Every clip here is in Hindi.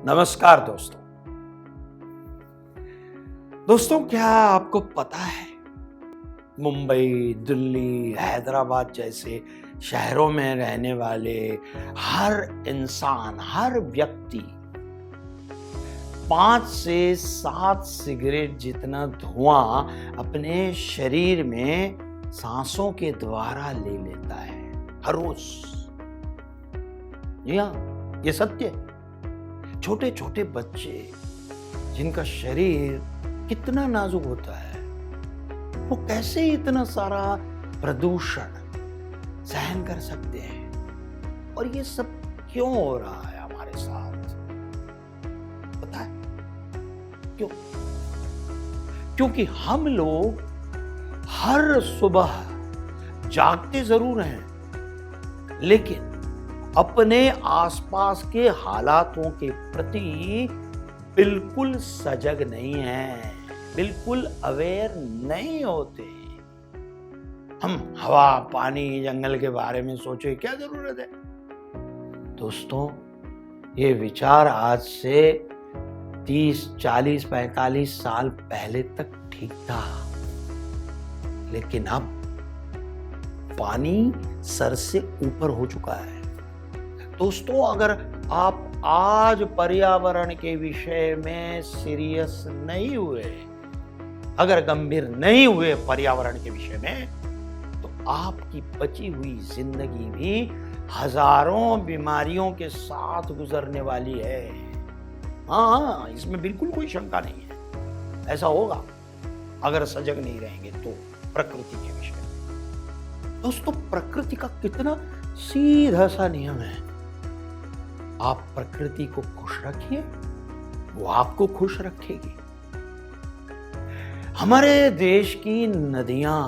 नमस्कार दोस्तों, क्या आपको पता है मुंबई, दिल्ली, हैदराबाद जैसे शहरों में रहने वाले हर इंसान, हर व्यक्ति 5 से 7 सिगरेट जितना धुआं अपने शरीर में सांसों के द्वारा ले लेता है हर रोज। जी हाँ, ये सत्य है। छोटे छोटे बच्चे जिनका शरीर कितना नाजुक होता है, वो कैसे इतना सारा प्रदूषण सहन कर सकते हैं? और ये सब क्यों हो रहा है हमारे साथ? पता है क्यों? क्योंकि हम लोग हर सुबह जागते जरूर हैं, लेकिन अपने आसपास के हालातों के प्रति बिल्कुल सजग नहीं हैं, बिल्कुल अवेयर नहीं होते। हम हवा, पानी, जंगल के बारे में सोचे, क्या जरूरत है? दोस्तों, ये विचार आज से 30, 40, 45 साल पहले तक ठीक था, लेकिन अब पानी सर से ऊपर हो चुका है। दोस्तों, अगर आप आज पर्यावरण के विषय में सीरियस नहीं हुए, अगर गंभीर नहीं हुए पर्यावरण के विषय में, तो आपकी बची हुई जिंदगी भी हजारों बीमारियों के साथ गुजरने वाली है। हाँ, इसमें बिल्कुल कोई शंका नहीं है। ऐसा होगा अगर सजग नहीं रहेंगे तो प्रकृति के विषय में। दोस्तों, प्रकृति का कितना सीधा सा नियम है, आप प्रकृति को खुश रखिए, वो आपको खुश रखेगी। हमारे देश की नदियां,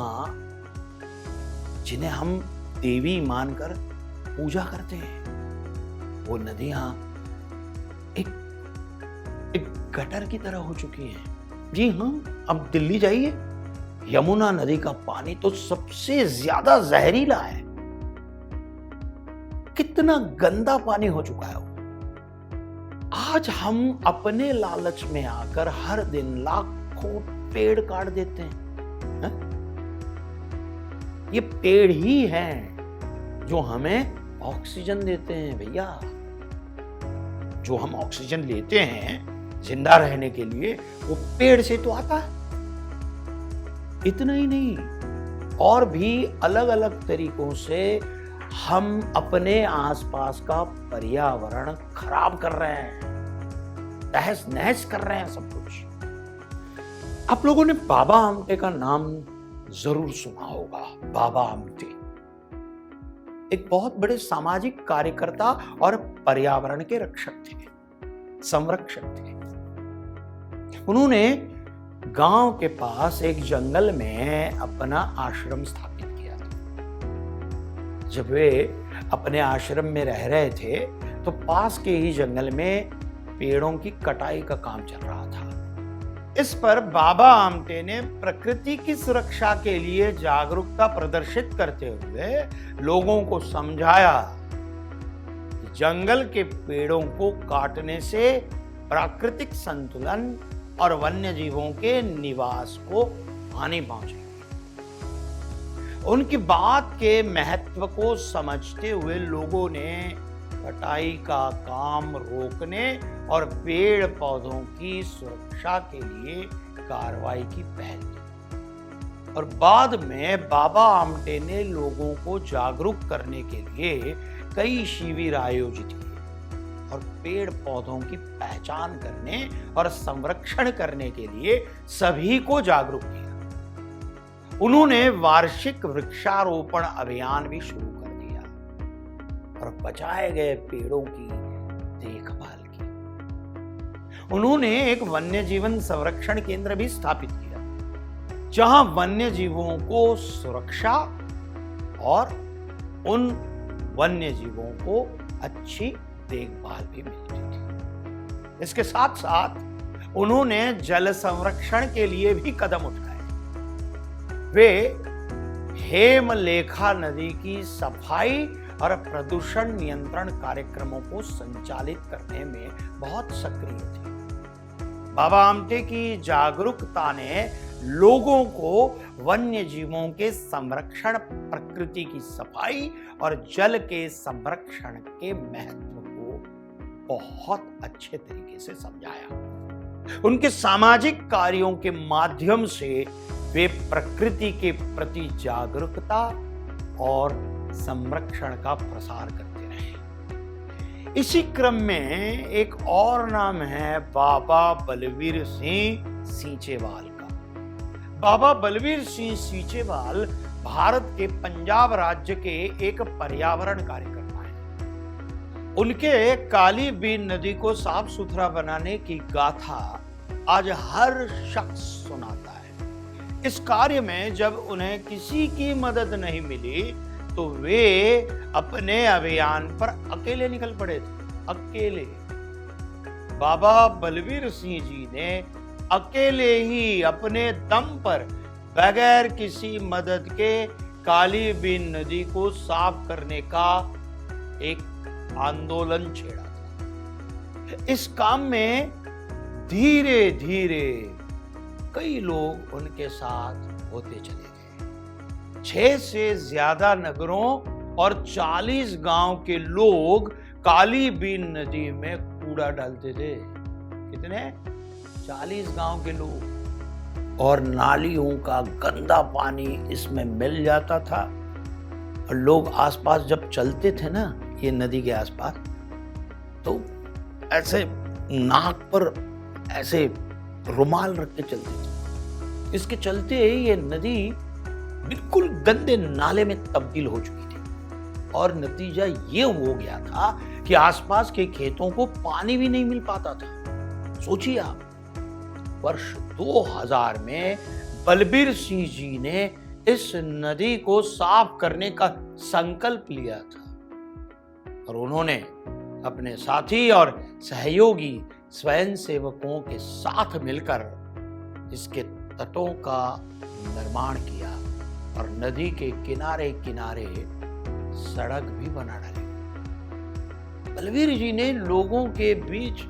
जिन्हें हम देवी मानकर पूजा करते हैं, वो नदियां एक गटर की तरह हो चुकी हैं। जी हाँ, अब दिल्ली जाइए, यमुना नदी का पानी तो सबसे ज्यादा जहरीला है। कितना गंदा पानी हो चुका है वो। आज हम अपने लालच में आकर हर दिन लाखों पेड़ काट देते हैं। ये पेड़ ही हैं जो हमें ऑक्सीजन देते हैं भैया। जो हम ऑक्सीजन लेते हैं जिंदा रहने के लिए, वो पेड़ से तो आता है। इतना ही नहीं, और भी अलग अलग तरीकों से हम अपने आसपास का पर्यावरण खराब कर रहे हैं, तहस नहस कर रहे हैं सब कुछ। आप लोगों ने बाबा आमटे का नाम जरूर सुना होगा। बाबा आमटे एक बहुत बड़े सामाजिक कार्यकर्ता और पर्यावरण के रक्षक थे, संरक्षक थे। उन्होंने गांव के पास एक जंगल में अपना आश्रम स्थापित किया था। जब वे अपने आश्रम में रह रहे थे, तो पास के ही जंगल में पेड़ों की कटाई का काम चल रहा था। इस पर बाबा आमटे ने प्रकृति की सुरक्षा के लिए जागरूकता प्रदर्शित करते हुए लोगों को समझाया कि जंगल के पेड़ों को काटने से प्राकृतिक संतुलन और वन्य जीवों के निवास को हानि पहुंचेगी। उनकी बात के महत्व को समझते हुए लोगों ने कटाई का काम रोकने और पेड़ पौधों की सुरक्षा के लिए कार्रवाई की पहल की। और बाद में बाबा आमटे ने लोगों को जागरूक करने के लिए कई शिविर आयोजित किए और पेड़ पौधों की पहचान करने और संरक्षण करने के लिए सभी को जागरूक किया। उन्होंने वार्षिक वृक्षारोपण अभियान भी शुरू कर दिया और बचाए गए पेड़ों की देखभाल की। उन्होंने एक वन्य जीवन संरक्षण केंद्र भी स्थापित किया, जहां वन्य जीवों को सुरक्षा और उन वन्य जीवों को अच्छी देखभाल भी मिलती थी। इसके साथ साथ उन्होंने जल संरक्षण के लिए भी कदम उठाए। वे हेमलेखा नदी की सफाई और प्रदूषण नियंत्रण कार्यक्रमों को संचालित करने में बहुत सक्रिय थे। बाबा आमटे की जागरूकता ने लोगों को वन्य जीवों के संरक्षण, प्रकृति की सफाई और जल के संरक्षण के महत्व को बहुत अच्छे तरीके से समझाया। उनके सामाजिक कार्यों के माध्यम से वे प्रकृति के प्रति जागरूकता और संरक्षण का प्रसार करते रहे। इसी क्रम में एक और नाम है बाबा बलवीर सिंह सीचेवाल का। बाबा बलवीर सिंह सीचेवाल भारत के पंजाब राज्य के एक पर्यावरण कार्यकर्ता हैं। उनके काली बीन नदी को साफ सुथरा बनाने की गाथा आज हर शख्स सुनाता है। इस कार्य में जब उन्हें किसी की मदद नहीं मिली तो वे अपने अभियान पर अकेले निकल पड़े थे। अकेले बाबा बलवीर सिंह जी ने अकेले ही अपने दम पर बगैर किसी मदद के काली बीन नदी को साफ करने का एक आंदोलन छेड़ा था। इस काम में धीरे धीरे कई लोग उनके साथ होते चले गए। 6 से ज्यादा नगरों और 40 गांव के लोग काली बीन नदी में कूड़ा डालते थे। कितने? 40 गांव के लोग। और नालियों का गंदा पानी इसमें मिल जाता था और लोग आसपास जब चलते थे ना, ये नदी के आसपास, तो ऐसे नाक पर ऐसे रुमाल रख के चलते थे। इसके चलते ये नदी बिल्कुल गंदे नाले में तब्दील हो चुकी थी और नतीजा ये हो गया था कि आसपास के खेतों को पानी भी नहीं मिल पाता था। सोचिए आप, वर्ष 2000 में बलबीर सिंह जी ने इस नदी को साफ करने का संकल्प लिया था और उन्होंने अपने साथी और सहयोगी स्वयंसेवकों के साथ मिलकर इसके तटों का निर्माण किया और नदी के किनारे किनारे सड़क भी बना डाली। बलवीर जी ने लोगों के बीच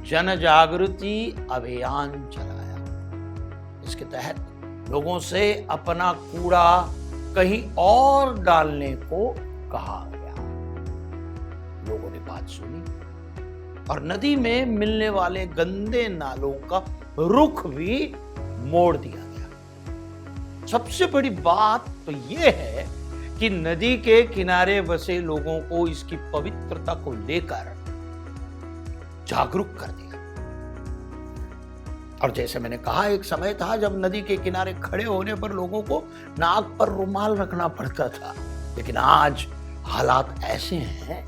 जन जागृति अभियान चलाया। इसके तहत लोगों से अपना कूड़ा कहीं और डालने को कहा गया। लोगों ने बात सुनी और नदी में मिलने वाले गंदे नालों का रुख भी मोड़ दिया गया। सबसे बड़ी बात तो यह है कि नदी के किनारे बसे लोगों को इसकी पवित्रता को लेकर जागरूक कर दिया। और जैसे मैंने कहा, एक समय था जब नदी के किनारे खड़े होने पर लोगों को नाक पर रुमाल रखना पड़ता था, लेकिन आज हालात ऐसे हैं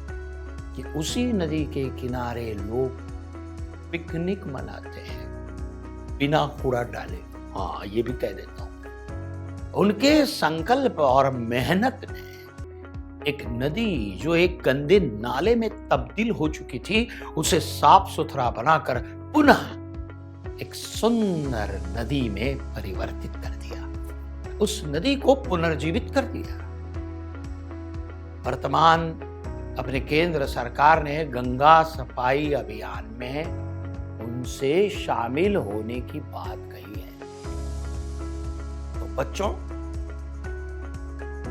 कि उसी नदी के किनारे लोग पिकनिक मनाते हैं बिना कूड़ा डाले। हाँ, ये भी कह देता हूं, उनके संकल्प और मेहनत ने एक नदी जो एक गंदे नाले में तब्दील हो चुकी थी, उसे साफ सुथरा बनाकर पुनः एक सुंदर नदी में परिवर्तित कर दिया। उस नदी को पुनर्जीवित कर दिया। वर्तमान अपने केंद्र सरकार ने गंगा सफाई अभियान में उनसे शामिल होने की बात कही है। तो बच्चों,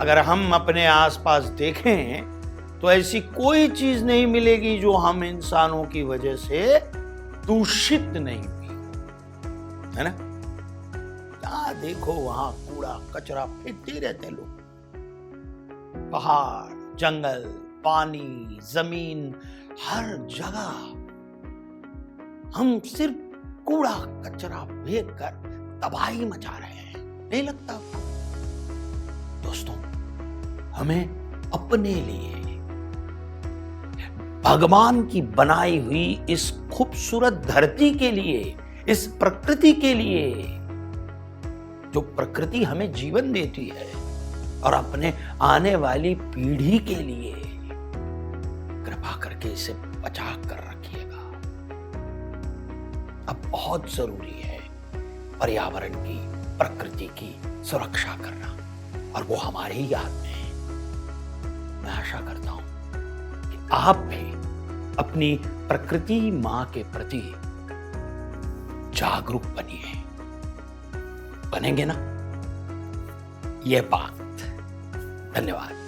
अगर हम अपने आसपास देखें तो ऐसी कोई चीज नहीं मिलेगी जो हम इंसानों की वजह से दूषित नहीं हुई, है ना? जहां देखो वहां कूड़ा कचरा फेंकते रहते लोग। पहाड़, जंगल, पानी, जमीन, हर जगह हम सिर्फ कूड़ा कचरा फेंक कर तबाही मचा रहे हैं, नहीं लगता? दोस्तों, हमें अपने लिए, भगवान की बनाई हुई इस खूबसूरत धरती के लिए, इस प्रकृति के लिए, जो प्रकृति हमें जीवन देती है, और अपने आने वाली पीढ़ी के लिए कृपा करके इसे बचा कर रखिएगा। अब बहुत जरूरी है पर्यावरण की, प्रकृति की सुरक्षा करना, और वो हमारे ही हाथ में है। मैं आशा करता हूं कि आप भी अपनी प्रकृति मां के प्रति जागरूक बनिए। बनेंगे ना? यह बात। धन्यवाद।